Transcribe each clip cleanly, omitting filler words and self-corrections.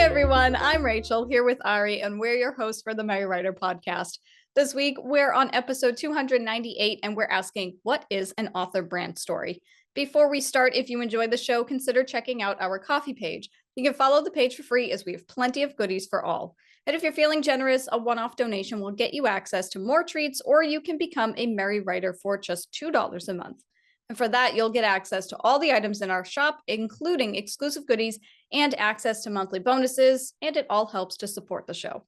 everyone, I'm Rachel here with Ari, and we're your hosts for the Merry Writer podcast. This week, we're on episode 298, and we're asking, what is an author brand story? Before we start, if you enjoy the show, consider checking out our coffee page. You can follow the page for free as we have plenty of goodies for all. And if you're feeling generous, a one-off donation will get you access to more treats, or you can become a Merry Writer for just $2 a month. And for that, you'll get access to all the items in our shop, including exclusive goodies and access to monthly bonuses, and it all helps to support the show.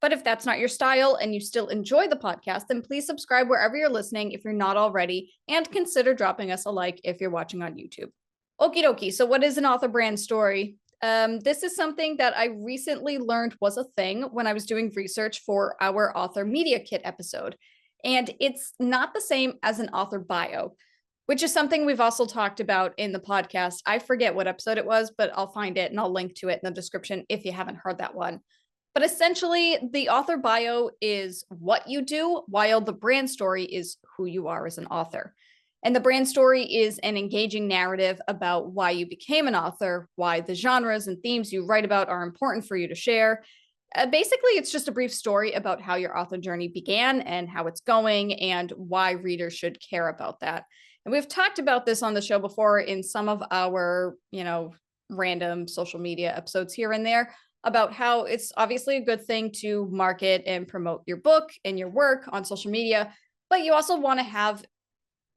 But if that's not your style and you still enjoy the podcast, then please subscribe wherever you're listening if you're not already, and consider dropping us a like if you're watching on YouTube. Okie dokie, so what is an author brand story? This is something that I recently learned was a thing when I was doing research for our author media kit episode. And it's not the same as an author bio, which is something we've also talked about in the podcast. I forget what episode it was, but I'll find it and I'll link to it in the description if you haven't heard that one. But essentially, the author bio is what you do, while the brand story is who you are as an author. And the brand story is an engaging narrative about why you became an author, why the genres and themes you write about are important for you to share. Basically, it's just a brief story about how your author journey began and how it's going and why readers should care about that. And we've talked about this on the show before in some of our, random social media episodes here and there about how it's obviously a good thing to market and promote your book and your work on social media, but you also want to have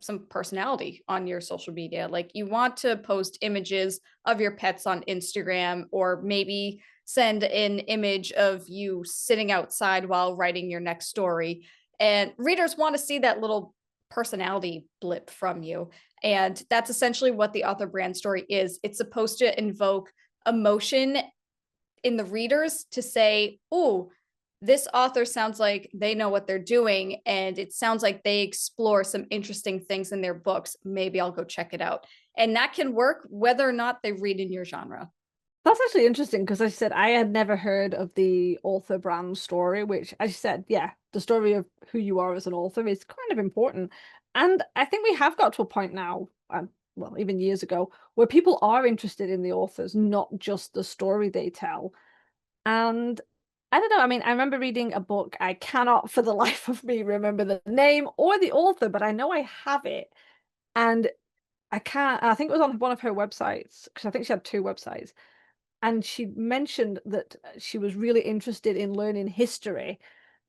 some personality on your social media. Like you want to post images of your pets on Instagram, or maybe send an image of you sitting outside while writing your next story. And readers want to see that little personality blip from you. And that's essentially what the author brand story is. It's supposed to invoke emotion in the readers to say, oh, this author sounds like they know what they're doing, and it sounds like they explore some interesting things in their books. Maybe I'll go check it out. And that can work whether or not they read in your genre. That's actually interesting because I said I had never heard of the author brand story, which, as you said, yeah, the story of who you are as an author is kind of important. And I think we have got to a point now, well, even years ago, where people are interested in the authors, not just the story they tell. And I don't know, I mean, I remember reading a book. I cannot for the life of me remember the name or the author, but I know I have it. And I think it was on one of her websites, because I think she had two websites. And she mentioned that she was really interested in learning history.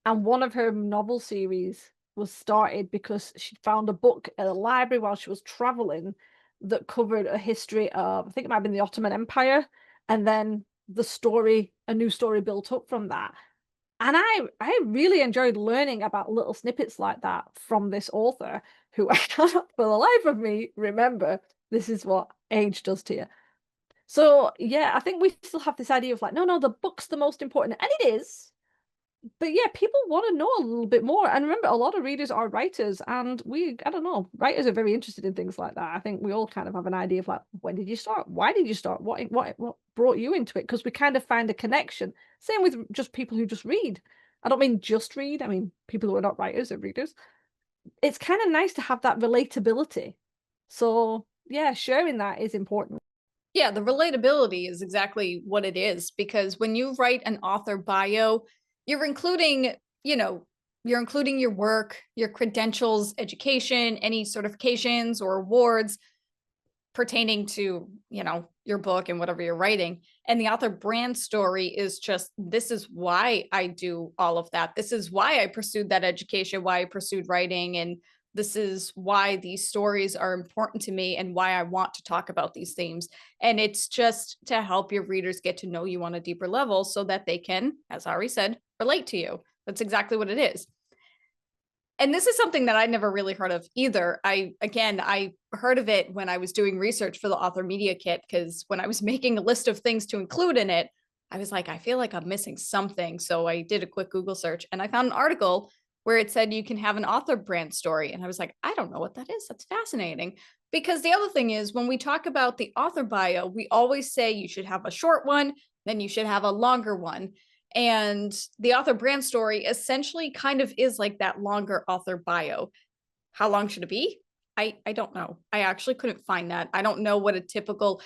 And one of her novel series was started because she found a book at a library while she was traveling that covered a history of, I think it might have been the Ottoman Empire. And then a new story built up from that. And I really enjoyed learning about little snippets like that from this author, who I cannot for the life of me remember. This is what age does to you. So yeah, I think we still have this idea of like, no, the book's the most important, and it is. But yeah, people want to know a little bit more. And remember, a lot of readers are writers, and I don't know, writers are very interested in things like that. I think we all kind of have an idea of like, when did you start? Why did you start? What brought you into it? Because we kind of find a connection. Same with just people who just read. I don't mean just read. I mean people who are not writers or readers. It's kind of nice to have that relatability. So yeah, sharing that is important. Yeah, the relatability is exactly what it is, because when you write an author bio, you're including, you're including your work, your credentials, education, any certifications or awards pertaining to, your book and whatever you're writing. And the author brand story is just, this is why I do all of that. This is why I pursued that education, why I pursued writing, and this is why these stories are important to me and why I want to talk about these themes. And it's just to help your readers get to know you on a deeper level so that they can, as Ari said, relate to you. That's exactly what it is. And this is something that I never really heard of either. I heard of it when I was doing research for the author media kit, because when I was making a list of things to include in it, I was like, I feel like I'm missing something. So I did a quick Google search and I found an article where it said you can have an author brand story. And I was like, I don't know what that is. That's fascinating. Because the other thing is, when we talk about the author bio, we always say you should have a short one, then you should have a longer one. And the author brand story essentially kind of is like that longer author bio. How long should it be? I don't know. I actually couldn't find that. I don't know what a typical,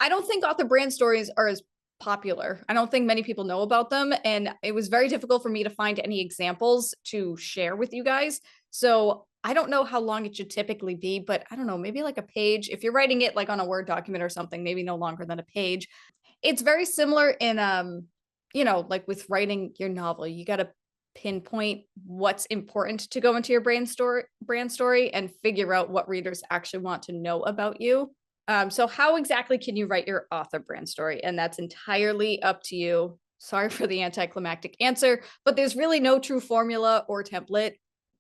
I don't think author brand stories are as popular. I don't think many people know about them, and it was very difficult for me to find any examples to share with you guys. So I don't know how long it should typically be, but I don't know, maybe like a page. If you're writing it like on a Word document or something, maybe no longer than a page. It's very similar in like with writing your novel, you got to pinpoint what's important to go into your brand story and figure out what readers actually want to know about you. So how exactly can you write your author brand story? And that's entirely up to you. Sorry for the anticlimactic answer, but there's really no true formula or template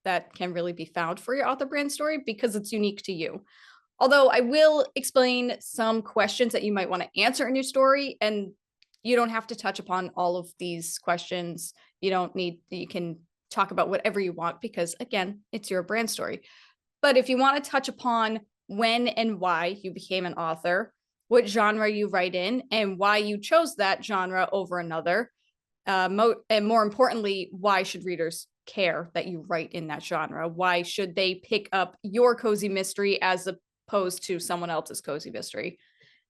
that can really be found for your author brand story because it's unique to you. Although I will explain some questions that you might want to answer in your story, and you don't have to touch upon all of these questions. You can talk about whatever you want because, again, it's your brand story. But if you want to touch upon when and why you became an author, what genre you write in, and why you chose that genre over another, and more importantly, why should readers care that you write in that genre? Why should they pick up your cozy mystery as opposed to someone else's cozy mystery?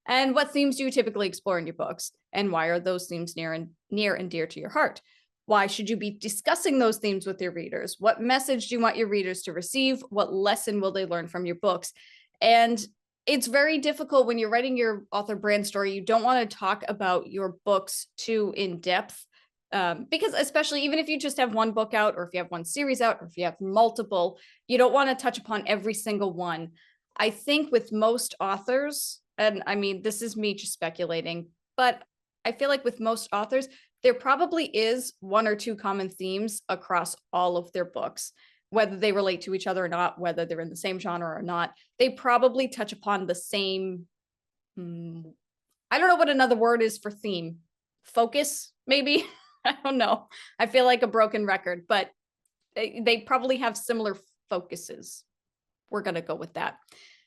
And what themes do you typically explore in your books? And why are those themes near and dear to your heart? Why should you be discussing those themes with your readers? What message do you want your readers to receive? What lesson will they learn from your books? And it's very difficult when you're writing your author brand story. You don't want to talk about your books too in depth, because especially even if you just have one book out, or if you have one series out, or if you have multiple, you don't want to touch upon every single one. I think with most authors, and I mean, this is me just speculating, but I feel like with most authors, there probably is one or two common themes across all of their books, whether they relate to each other or not, whether they're in the same genre or not. They probably touch upon the same, I don't know what another word is for theme. Focus, maybe? I don't know. I feel like a broken record, but they probably have similar focuses. We're going to go with that.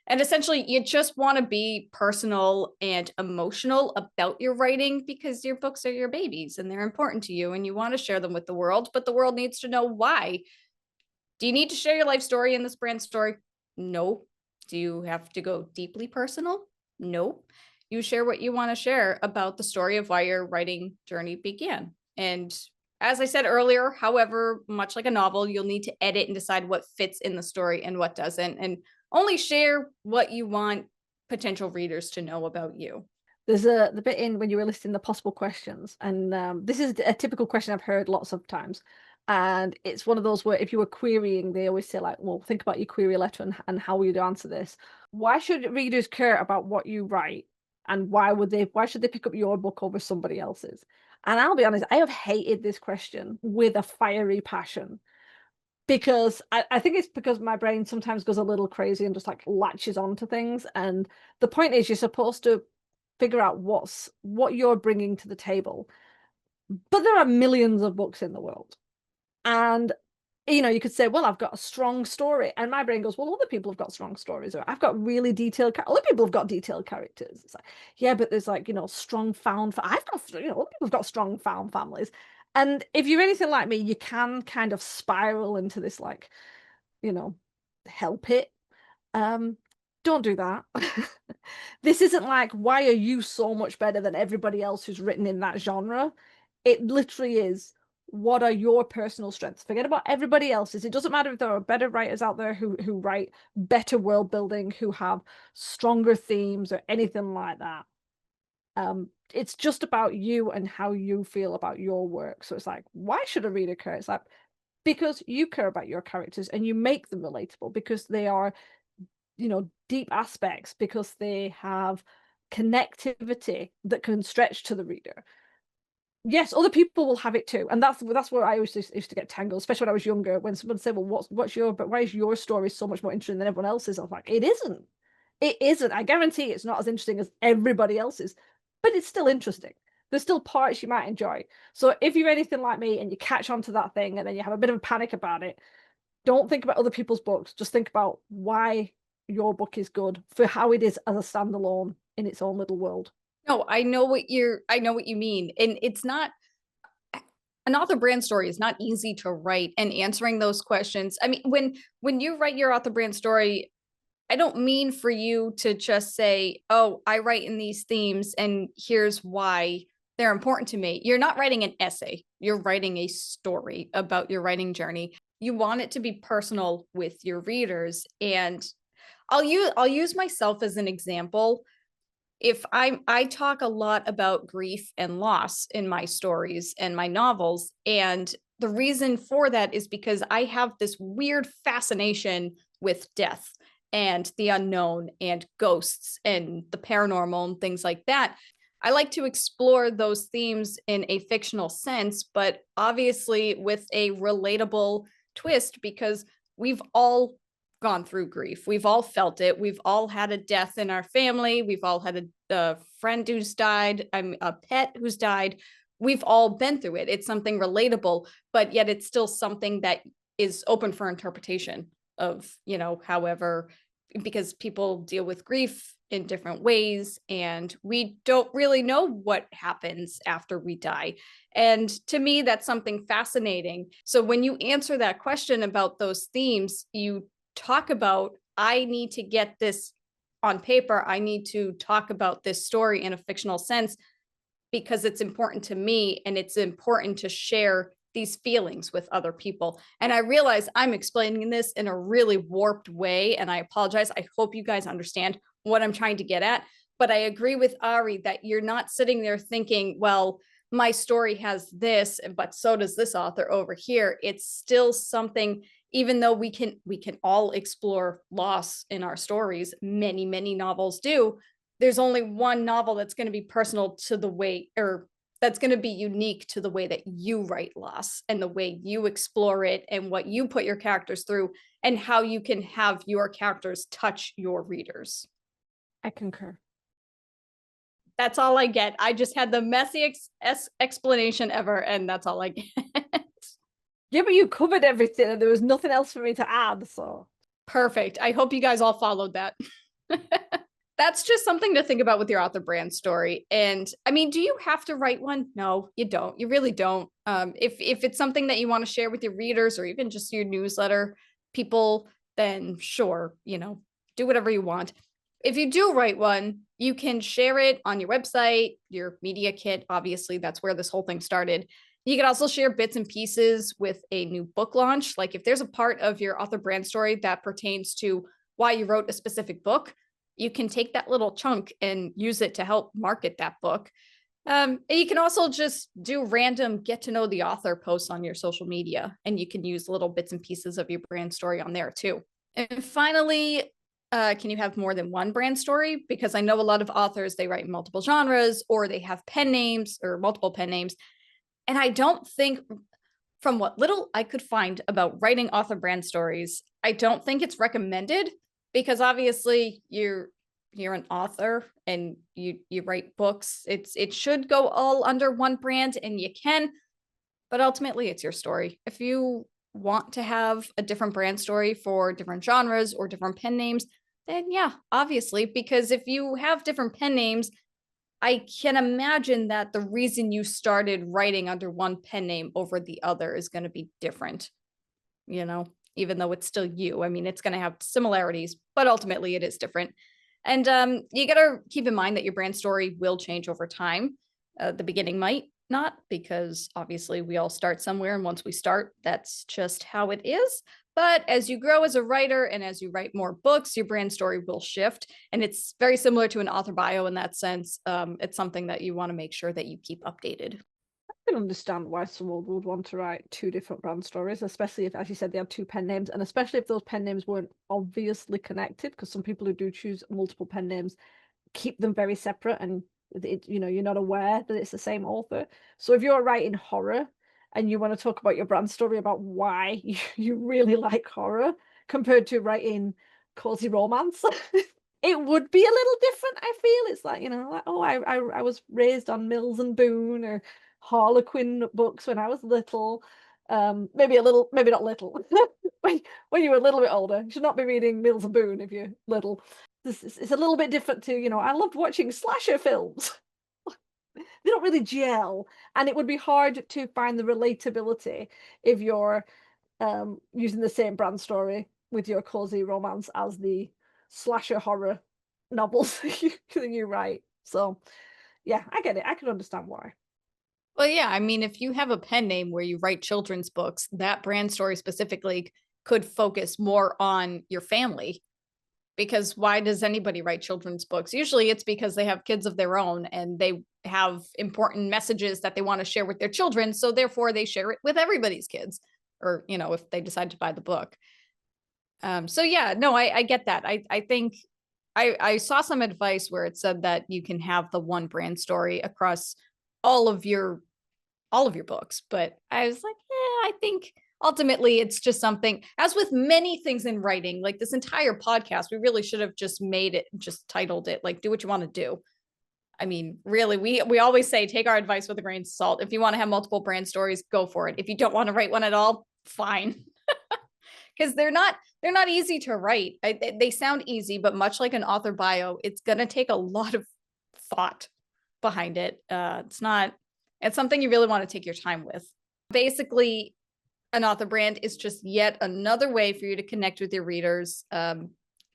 And essentially, you just want to be personal and emotional about your writing because your books are your babies and they're important to you and you want to share them with the world, but the world needs to know why. Do you need to share your life story in this brand story? No. Do you have to go deeply personal? No. You share what you want to share about the story of why your writing journey began. And as I said earlier, however, much like a novel, you'll need to edit and decide what fits in the story and what doesn't, and only share what you want potential readers to know about you. There's the bit in when you were listing the possible questions, and this is a typical question I've heard lots of times. And it's one of those where if you were querying, they always say like, well, think about your query letter and how you'd answer this. Why should readers care about what you write? And why should they pick up your book over somebody else's? And I'll be honest, I have hated this question with a fiery passion because I think it's because my brain sometimes goes a little crazy and just like latches onto things. And the point is you're supposed to figure out what you're bringing to the table. But there are millions of books in the world. And you could say, well, I've got a strong story. And my brain goes, well, other people have got strong stories. Or I've got really detailed, other people have got detailed characters. It's like, yeah, but there's like, strong found, I've got, other people have got strong found families. And if you're anything like me, you can kind of spiral into this, like, help it. Um, don't do that. This isn't like, why are you so much better than everybody else who's written in that genre? It literally is, what are your personal strengths? Forget about everybody else's. It doesn't matter if there are better writers out there who write better world building, who have stronger themes or anything like that. It's just about you and how you feel about your work. So it's like, why should a reader care? It's like, because you care about your characters and you make them relatable because they are, deep aspects, because they have connectivity that can stretch to the reader. Yes, other people will have it too, and that's where I always used to get tangled, especially when I was younger. When someone said, "Well, but why is your story so much more interesting than everyone else's?" I was like, "It isn't. It isn't. I guarantee it's not as interesting as everybody else's, but it's still interesting. There's still parts you might enjoy. So if you're anything like me and you catch on to that thing and then you have a bit of a panic about it, don't think about other people's books. Just think about why your book is good for how it is as a standalone in its own little world." No, I know what you mean. And it's not an author brand story is not easy to write, and answering those questions. I mean, when you write your author brand story, I don't mean for you to just say, "Oh, I write in these themes and here's why." they're important to me. You're not writing an essay, you're writing a story about your writing journey. You want it to be personal with your readers. And I'll use myself as an example. If I talk a lot about grief and loss in my stories and my novels, and the reason for that is because I have this weird fascination with death and the unknown and ghosts and the paranormal and things like that. I like to explore those themes in a fictional sense, but obviously with a relatable twist, because we've all gone through grief. We've all felt it. We've all had a death in our family. We've all had a friend who's died, a pet who's died. We've all been through it. It's something relatable, but yet it's still something that is open for interpretation of, however, because people deal with grief in different ways, and we don't really know what happens after we die. And to me, that's something fascinating. So when you answer that question about those themes, you talk about, I need to get this on paper. I need to talk about this story in a fictional sense because it's important to me, and it's important to share these feelings with other people. And I realize I'm explaining this in a really warped way, and I apologize. I hope you guys understand what I'm trying to get at. But I agree with Ari that you're not sitting there thinking, well, my story has this, but so does this author over here. It's still something, even though we can all explore loss in our stories, many novels do. There's only one novel that's going to be personal to the way, or that's going to be unique to the way that you write loss and the way you explore it and what you put your characters through and how you can have your characters touch your readers. I concur. That's all I get. I just had the messiest explanation ever, and that's all I get. Yeah, but you covered everything and there was nothing else for me to add, so. Perfect. I hope you guys all followed that. That's just something to think about with your author brand story. And I mean, do you have to write one? No, you don't. You really don't. If it's something that you want to share with your readers or even just your newsletter people, then sure, do whatever you want. If you do write one, you can share it on your website, your media kit. Obviously, that's where this whole thing started. You can also share bits and pieces with a new book launch. Like if there's a part of your author brand story that pertains to why you wrote a specific book, you can take that little chunk and use it to help market that book. And you can also just do random get to know the author posts on your social media, and you can use little bits and pieces of your brand story on there too. And finally, can you have more than one brand story? Because I know a lot of authors, they write multiple genres or they have pen names or multiple pen names. And I don't think, from what little I could find about writing author brand stories, I don't think it's recommended, because obviously you're an author and you write books. It should go all under one brand, and you can, but ultimately it's your story. If you want to have a different brand story for different genres or different pen names, then yeah, obviously, because if you have different pen names, I can imagine that the reason you started writing under one pen name over the other is going to be different, even though it's still you. I mean, it's going to have similarities, but ultimately it is different. And you got to keep in mind that your brand story will change over time. The beginning might not, because obviously we all start somewhere. And once we start, that's just how it is. But as you grow as a writer and as you write more books, your brand story will shift. And it's very similar to an author bio in that sense. It's something that you want to make sure that you keep updated. I can understand why someone would want to write two different brand stories, especially if, as you said, they have two pen names, and especially if those pen names weren't obviously connected, because some people who do choose multiple pen names keep them very separate, and you're not aware that it's the same author. So if you're writing horror and you want to talk about your brand story about why you really like horror compared to writing cozy romance, it would be a little different. I feel it's like, like, oh, I was raised on Mills and Boone or Harlequin books when I was little. Maybe not little. when you were a little bit older, you should not be reading Mills and Boone if you're little. It's a little bit different to, I loved watching slasher films. They don't really gel, and it would be hard to find the relatability if you're using the same brand story with your cozy romance as the slasher horror novels that you write. So yeah, I get it. I can understand why. Well, yeah, I mean, if you have a pen name where you write children's books, that brand story specifically could focus more on your family. Because why does anybody write children's books? Usually it's because they have kids of their own and they have important messages that they want to share with their children. So therefore they share it with everybody's kids, or, if they decide to buy the book. So yeah, no, I get that. I think I saw some advice where it said that you can have the one brand story across all of your all of your books. But I was like, I think ultimately it's just something, as with many things in writing, like this entire podcast, we really should have just made it, just titled it like, do what you want to do. I mean, really, we always say take our advice with a grain of salt. If you want to have multiple brand stories, go for it. If you don't want to write one at all, fine. Because they're not easy to write. They sound easy, but much like an author bio, it's gonna take a lot of thought behind it. It's something you really want to take your time with. Basically, an author brand is just yet another way for you to connect with your readers.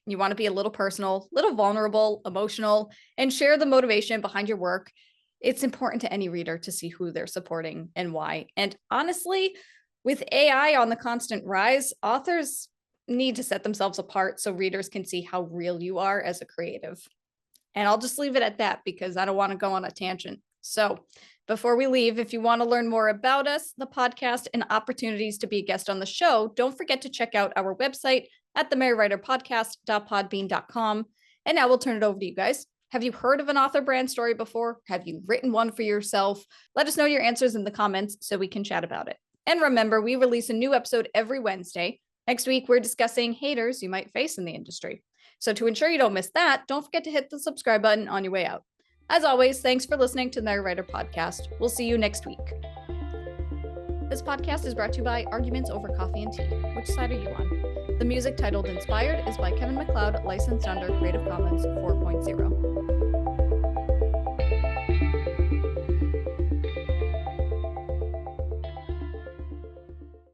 You want to be a little personal, little vulnerable, emotional, and share the motivation behind your work. It's important to any reader to see who they're supporting and why. And honestly, with AI on the constant rise, authors need to set themselves apart so readers can see how real you are as a creative. And I'll just leave it at that because I don't want to go on a tangent. So, before we leave, if you want to learn more about us, the podcast, and opportunities to be a guest on the show, don't forget to check out our website at themerrywriterpodcast.podbean.com. And now we'll turn it over to you guys. Have you heard of an author brand story before? Have you written one for yourself? Let us know your answers in the comments so we can chat about it. And remember, we release a new episode every Wednesday. Next week, we're discussing haters you might face in the industry. So to ensure you don't miss that, don't forget to hit the subscribe button on your way out. As always, thanks for listening to the Narrator Podcast. We'll see you next week. This podcast is brought to you by Arguments Over Coffee and Tea. Which side are you on? The music titled Inspired is by Kevin MacLeod, licensed under Creative Commons 4.0.